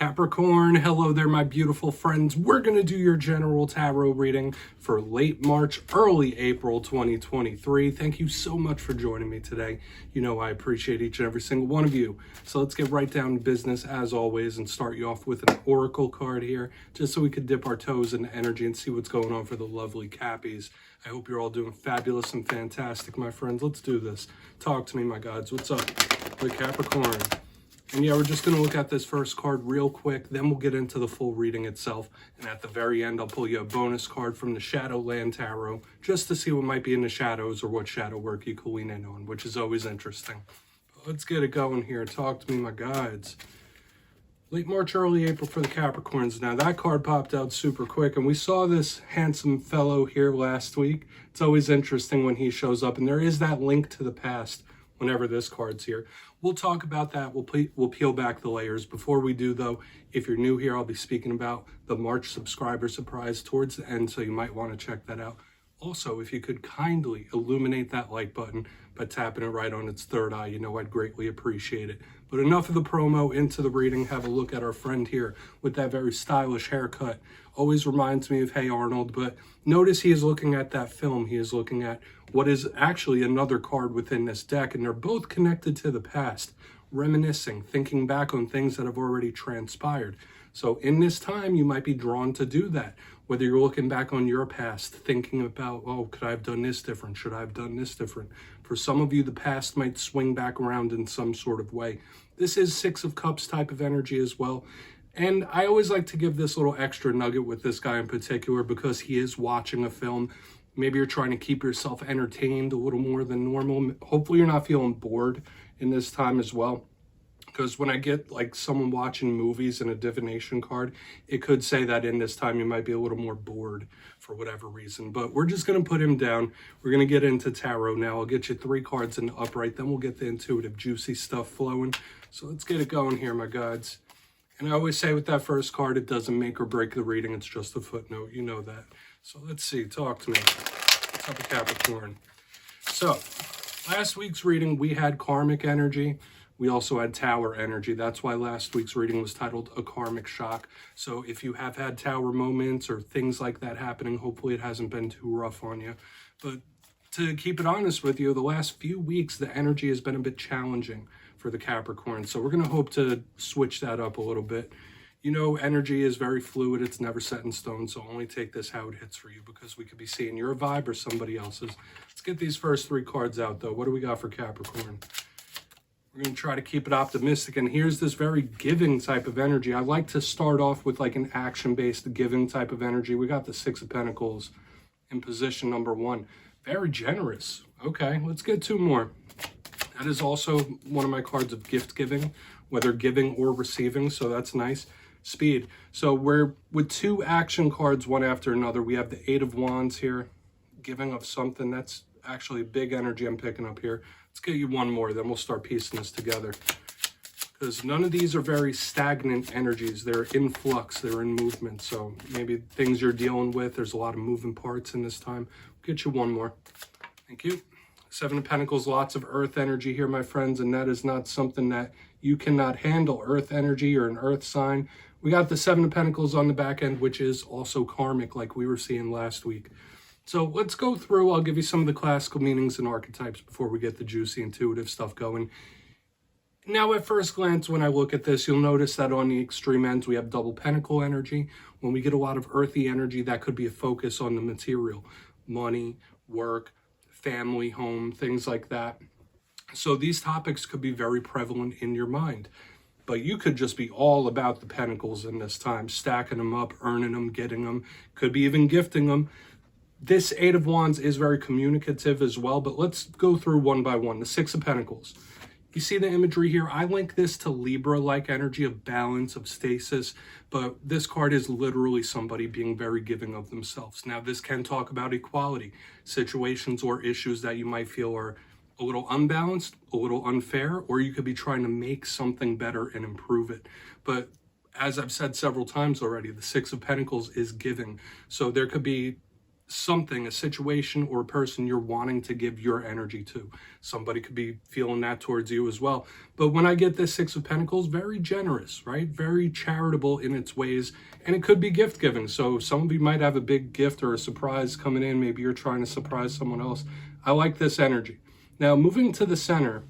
Capricorn, hello there my beautiful friends. We're going to do your general tarot reading for late March, early April 2023. Thank you so much for joining me today. You know I appreciate each and every single one of you. So let's get right down to business as always and start you off with an oracle card here, just so we could dip our toes in energy and see what's going on for the lovely Cappies. I hope you're all doing fabulous and fantastic, my friends. Let's do this. Talk to me, my gods. What's up? The Capricorn. And yeah, we're just going to look at this first card real quick, then we'll get into the full reading itself. And at the very end, I'll pull you a bonus card from the Shadowland Tarot, just to see what might be in the shadows or what shadow work you can lean in on, which is always interesting. But let's get it going here. Talk to me, my guides. Late March, early April for the Capricorns. Now, that card popped out super quick, and we saw this handsome fellow here last week. It's always interesting when he shows up, and there is that link to the past whenever this card's here. We'll talk about that. We'll peel back the layers. Before we do, though, if you're new here, I'll be speaking about the March subscriber surprise towards the end, so you might want to check that out. Also, if you could kindly illuminate that like button by tapping it right on its third eye, you know I'd greatly appreciate it. But enough of the promo, into the reading. Have a look at our friend here with that very stylish haircut. Always reminds me of Hey Arnold, but notice he is looking at that film. He is looking at what is actually another card within this deck, and they're both connected to the past, reminiscing, thinking back on things that have already transpired. So in this time, you might be drawn to do that. Whether you're looking back on your past, thinking about, oh, could I have done this different? Should I have done this different? For some of you, the past might swing back around in some sort of way. This is Six of Cups type of energy as well. And I always like to give this little extra nugget with this guy in particular because he is watching a film. Maybe you're trying to keep yourself entertained a little more than normal. Hopefully you're not feeling bored in this time as well. Because when I get like someone watching movies and a divination card, it could say that in this time you might be a little more bored for whatever reason. But we're just going to put him down. We're going to get into tarot now. I'll get you 3 cards in the upright. Then we'll get the intuitive, juicy stuff flowing. So let's get it going here, my gods. And I always say with that first card, it doesn't make or break the reading. It's just a footnote. You know that. So let's see. Talk to me. What's up with Capricorn? So last week's reading, we had karmic energy. We also had tower energy. That's why last week's reading was titled A Karmic Shock. So if you have had tower moments or things like that happening, hopefully it hasn't been too rough on you. But to keep it honest with you, the last few weeks, the energy has been a bit challenging for the Capricorn. So we're going to hope to switch that up a little bit. You know, energy is very fluid. It's never set in stone. So only take this how it hits for you, because we could be seeing your vibe or somebody else's. Let's get these first 3 cards out, though. What do we got for Capricorn? We're going to try to keep it optimistic. And here's this very giving type of energy. I like to start off with like an action-based giving type of energy. We got the 6 of Pentacles in position number 1. Very generous. Okay, let's get 2 more. That is also one of my cards of gift giving, whether giving or receiving. So that's nice. Speed. So we're with 2 action cards, one after another. We have the 8 of Wands here, giving of something. That's actually big energy I'm picking up here. Let's get you 1 more, then we'll start piecing this together. Because none of these are very stagnant energies. They're in flux, they're in movement. So maybe things you're dealing with, there's a lot of moving parts in this time. We'll get you 1 more. Thank you. 7 of Pentacles, lots of earth energy here, my friends, and that is not something that you cannot handle. Earth energy or an earth sign. We got the 7 of Pentacles on the back end, which is also karmic, like we were seeing last week. So let's go through. I'll give you some of the classical meanings and archetypes before we get the juicy intuitive stuff going. Now, at first glance, when I look at this, you'll notice that on the extreme ends, we have double pentacle energy. When we get a lot of earthy energy, that could be a focus on the material, money, work, family, home, things like that. So these topics could be very prevalent in your mind. But you could just be all about the pentacles in this time, stacking them up, earning them, getting them, could be even gifting them. This 8 of Wands is very communicative as well, but let's go through one by one. The 6 of Pentacles. You see the imagery here? I link this to Libra-like energy of balance, of stasis, but this card is literally somebody being very giving of themselves. Now, this can talk about equality, situations or issues that you might feel are a little unbalanced, a little unfair, or you could be trying to make something better and improve it. But as I've said several times already, the 6 of Pentacles is giving. So there could be something, a situation, or a person you're wanting to give your energy to. Somebody could be feeling that towards you as well. But when I get this Six of Pentacles, very generous, right? Very charitable in its ways. And it could be gift giving. So some of you might have a big gift or a surprise coming in. Maybe you're trying to surprise someone else. I like this energy. Now, moving to the center,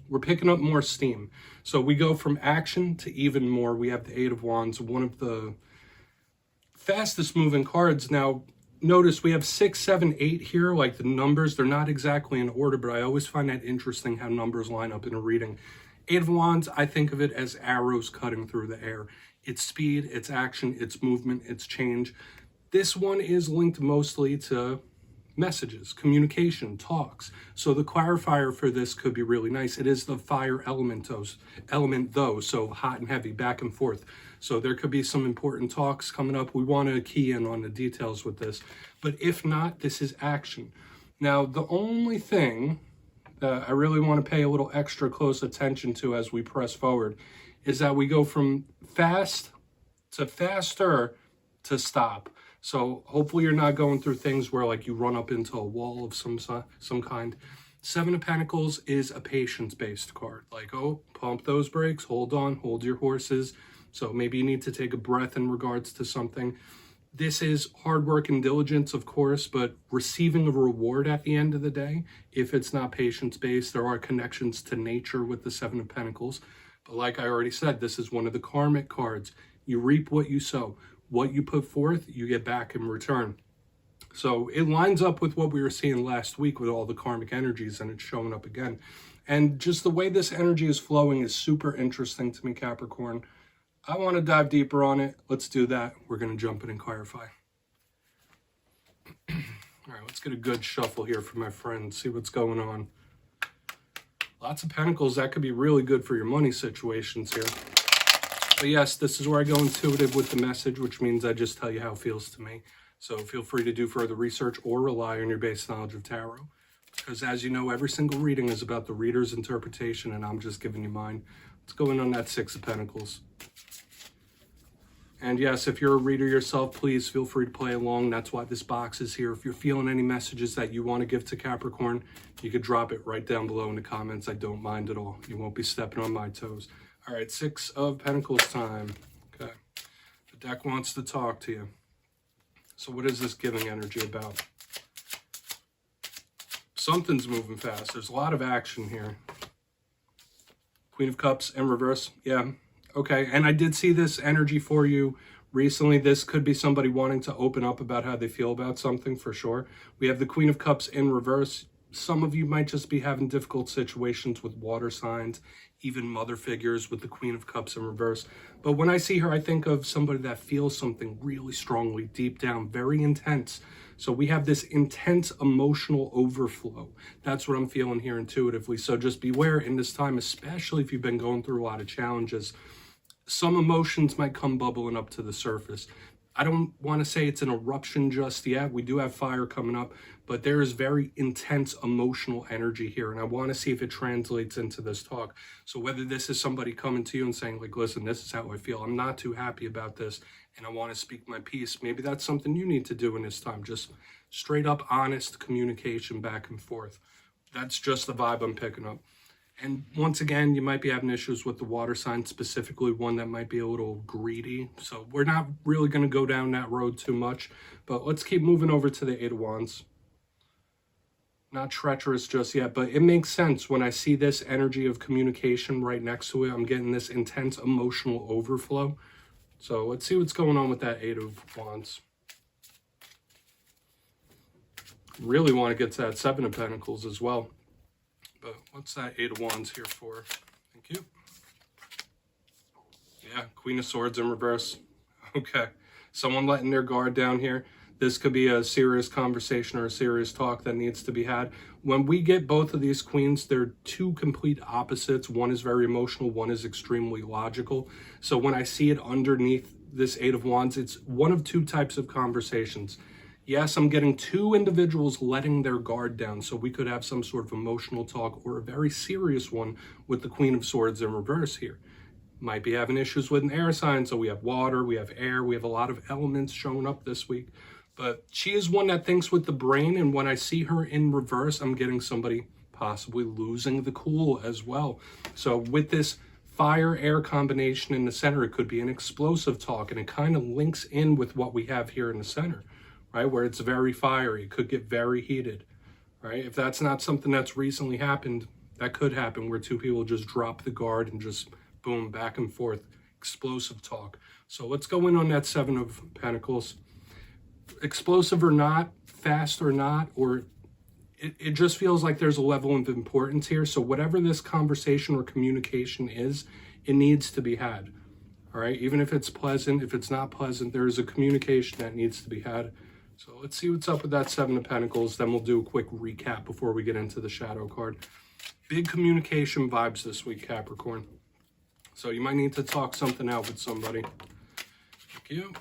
we're picking up more steam. So we go from action to even more. We have the Eight of Wands, one of the fastest moving cards. Now, notice we have 6, 7, 8 here, like the numbers, they're not exactly in order, but I always find that interesting how numbers line up in a reading. Eight of Wands, I think of it as arrows cutting through the air. It's speed, it's action, it's movement, it's change. This one is linked mostly to messages, communication, talks. So the clarifier for this could be really nice. It is the fire element though, so hot and heavy, back and forth. So there could be some important talks coming up. We want to key in on the details with this. But if not, this is action. Now, the only thing that I really want to pay a little extra close attention to as we press forward is that we go from fast to faster to stop. So hopefully you're not going through things where like you run up into a wall of some kind. Seven of Pentacles is a patience-based card. Like, oh, pump those brakes, hold on, hold your horses. So maybe you need to take a breath in regards to something. This is hard work and diligence, of course, but receiving a reward at the end of the day, if it's not patience-based, there are connections to nature with the Seven of Pentacles. But like I already said, this is one of the karmic cards. You reap what you sow. What you put forth, you get back in return. So it lines up with what we were seeing last week with all the karmic energies, and it's showing up again. And just the way this energy is flowing is super interesting to me, Capricorn. I want to dive deeper on it. Let's do that. We're going to jump in and clarify. All right, let's get a good shuffle here for my friends. See what's going on. Lots of Pentacles. That could be really good for your money situations here. But yes, this is where I go intuitive with the message, which means I just tell you how it feels to me. So feel free to do further research or rely on your base knowledge of tarot. Because as you know, every single reading is about the reader's interpretation, and I'm just giving you mine. Let's go in on that Six of Pentacles. And yes, if you're a reader yourself, please feel free to play along. That's why this box is here. If you're feeling any messages that you want to give to Capricorn, you could drop it right down below in the comments. I don't mind at all. You won't be stepping on my toes. All right, Six of Pentacles time. Okay. The deck wants to talk to you. So what is this giving energy about? Something's moving fast. There's a lot of action here. Queen of Cups in reverse. Yeah. Okay. And I did see this energy for you recently. This could be somebody wanting to open up about how they feel about something for sure. We have the Queen of Cups in reverse. Some of you might just be having difficult situations with water signs, even mother figures with the Queen of Cups in reverse. But when I see her, I think of somebody that feels something really strongly, deep down, very intense. So we have this intense emotional overflow. That's what I'm feeling here intuitively. So just beware in this time, especially if you've been going through a lot of challenges. Some emotions might come bubbling up to the surface. I don't want to say it's an eruption just yet. We do have fire coming up, but there is very intense emotional energy here. And I want to see if it translates into this talk. So whether this is somebody coming to you and saying like, listen, this is how I feel. I'm not too happy about this and I want to speak my piece. Maybe that's something you need to do in this time. Just straight up honest communication back and forth. That's just the vibe I'm picking up. And once again, you might be having issues with the water sign, specifically one that might be a little greedy. So we're not really going to go down that road too much. But let's keep moving over to the Eight of Wands. Not treacherous just yet, but it makes sense when I see this energy of communication right next to it. I'm getting this intense emotional overflow. So let's see what's going on with that Eight of Wands. Really want to get to that Seven of Pentacles as well. But what's that Eight of Wands here for? Thank you. Yeah, Queen of Swords in reverse. Okay. Someone letting their guard down here. This could be a serious conversation or a serious talk that needs to be had. When we get both of these queens, they're two complete opposites. One is very emotional, one is extremely logical. So when I see it underneath this Eight of Wands, it's one of two types of conversations. Yes, I'm getting two individuals letting their guard down, so we could have some sort of emotional talk or a very serious one with the Queen of Swords in reverse here. Might be having issues with an air sign, so we have water, we have air, we have a lot of elements showing up this week. But she is one that thinks with the brain, and when I see her in reverse, I'm getting somebody possibly losing the cool as well. So with this fire-air combination in the center, it could be an explosive talk, and it kind of links in with what we have here in the center, right? Where it's very fiery, it could get very heated, right? If that's not something that's recently happened, that could happen where two people just drop the guard and just boom, back and forth, explosive talk. So let's go in on that Seven of Pentacles. Explosive or not, fast or not, or it just feels like there's a level of importance here. So whatever this conversation or communication is, it needs to be had. All right, even if it's pleasant, if it's not pleasant, there is a communication that needs to be had. So let's see what's up with that Seven of Pentacles. Then we'll do a quick recap before we get into the shadow card. Big communication vibes this week, Capricorn. So you might need to talk something out with somebody. Thank you.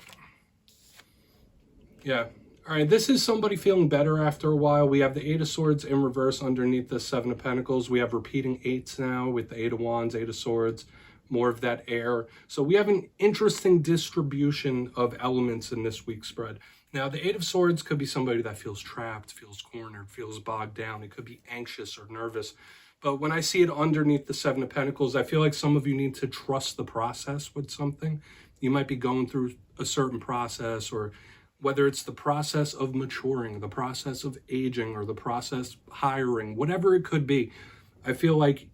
Yeah. All right, this is somebody feeling better after a while. We have the Eight of Swords in reverse underneath the Seven of Pentacles. We have repeating eights now with the Eight of Wands, Eight of Swords, more of that air. So we have an interesting distribution of elements in this week's spread. Now, the Eight of Swords could be somebody that feels trapped, feels cornered, feels bogged down. It could be anxious or nervous. But when I see it underneath the Seven of Pentacles, I feel like some of you need to trust the process with something. You might be going through a certain process, or whether it's the process of maturing, the process of aging, or the process hiring, whatever it could be. I feel like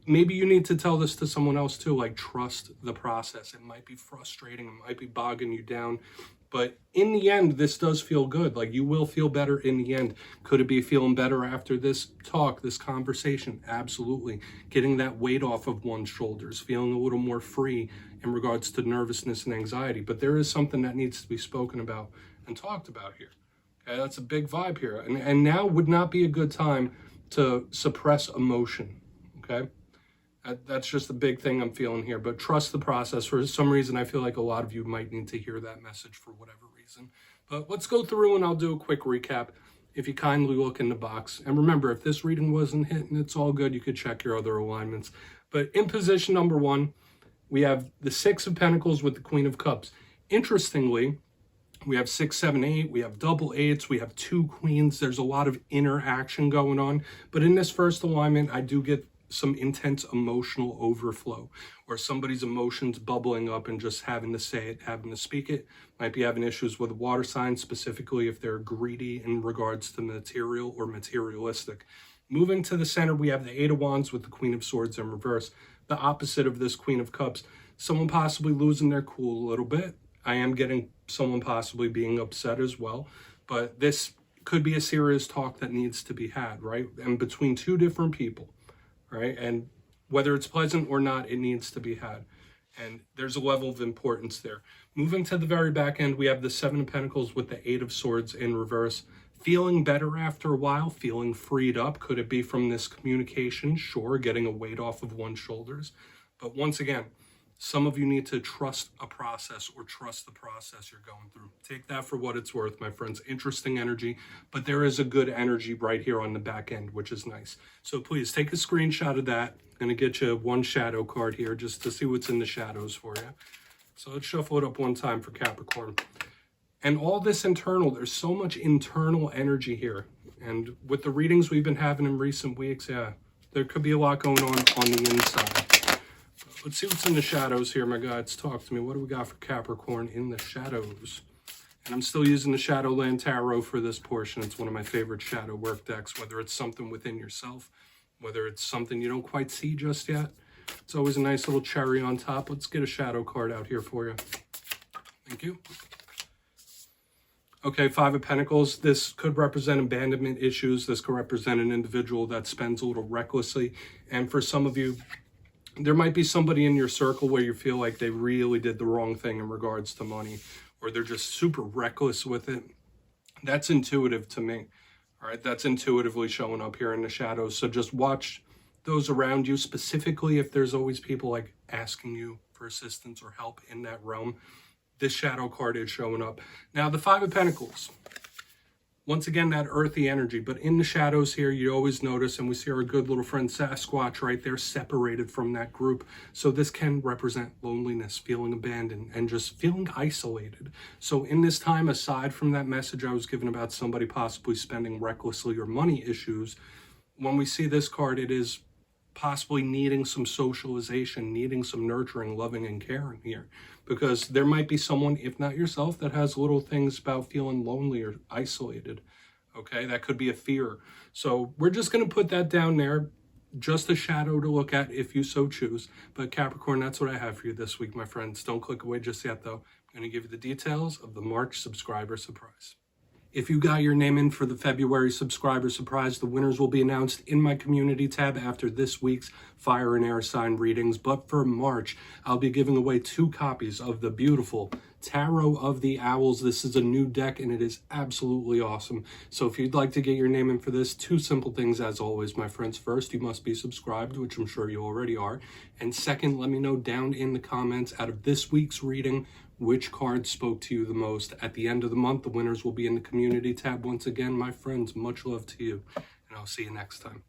maybe you need to tell this to someone else too, like trust the process. It might be frustrating, it might be bogging you down, but in the end, this does feel good. Like you will feel better in the end. Could it be feeling better after this talk, this conversation? Absolutely. Getting that weight off of one's shoulders, feeling a little more free in regards to nervousness and anxiety. But there is something that needs to be spoken about and talked about here. Okay, that's a big vibe here. And now would not be a good time to suppress emotion. Okay, that's just a big thing I'm feeling here. But trust the process. For some reason, I feel like a lot of you might need to hear that message for whatever reason. But let's go through and I'll do a quick recap. If you kindly look in the box. And remember, if this reading wasn't hitting, it's all good. You could check your other alignments. But in position number one, we have the Six of Pentacles with the Queen of Cups. Interestingly, we have 6, 7, 8. We have double eights. We have two queens. There's a lot of interaction going on. But in this first alignment, I do get some intense emotional overflow, or somebody's emotions bubbling up and just having to say it, having to speak it. Might be having issues with water signs, specifically if they're greedy in regards to material or materialistic. Moving to the center, we have the Eight of Wands with the Queen of Swords in reverse. The opposite of this Queen of Cups. Someone possibly losing their cool a little bit. I am getting someone possibly being upset as well. But this could be a serious talk that needs to be had, right? And between two different people, right? And whether it's pleasant or not, it needs to be had. And there's a level of importance there. Moving to the very back end, we have the Seven of Pentacles with the Eight of Swords in reverse. Feeling better after a while, feeling freed up. Could it be from this communication? Sure, getting a weight off of one's shoulders. But once again, some of you need to trust a process or trust the process you're going through. Take that for what it's worth, my friends. Interesting energy, but there is a good energy right here on the back end, which is nice. So please take a screenshot of that. I'm going to get you one shadow card here just to see what's in the shadows for you. So let's shuffle it up one time for Capricorn. And all this internal, there's so much internal energy here. And with the readings we've been having in recent weeks, yeah, there could be a lot going on the inside. Let's see what's in the shadows here, my guides. Talk to me. What do we got for Capricorn in the shadows? And I'm still using the Shadowland Tarot for this portion. It's one of my favorite shadow work decks, whether it's something within yourself, whether it's something you don't quite see just yet. It's always a nice little cherry on top. Let's get a shadow card out here for you. Thank you. Okay, Five of Pentacles. This could represent abandonment issues. This could represent an individual that spends a little recklessly. And for some of you, there might be somebody in your circle where you feel like they really did the wrong thing in regards to money, or they're just super reckless with it. That's intuitive to me. All right, that's intuitively showing up here in the shadows. So just watch those around you, specifically if there's always people like asking you for assistance or help in that realm. This shadow card is showing up. Now, the Five of Pentacles. Once again, that earthy energy, but in the shadows here, you always notice, and we see our good little friend Sasquatch right there separated from that group. So this can represent loneliness, feeling abandoned, and just feeling isolated. So in this time, aside from that message I was given about somebody possibly spending recklessly or money issues, when we see this card, it is possibly needing some socialization, needing some nurturing, loving, and caring here. Because there might be someone, if not yourself, that has little things about feeling lonely or isolated. Okay, that could be a fear. So we're just going to put that down there, just a shadow to look at if you so choose. But Capricorn, that's what I have for you this week, my friends. Don't click away just yet, though. I'm going to give you the details of the March subscriber surprise. If you got your name in for the February subscriber surprise, the winners will be announced in my community tab after this week's fire and air sign readings. But for March, I'll be giving away 2 copies of the beautiful Tarot of the Owls. This is a new deck and it is absolutely awesome. So if you'd like to get your name in for this, 2 simple things as always, my friends. First, you must be subscribed, which I'm sure you already are. And second, let me know down in the comments out of this week's reading, which card spoke to you the most. At the end of the month, the winners will be in the community tab. Once again, my friends, much love to you, and I'll see you next time.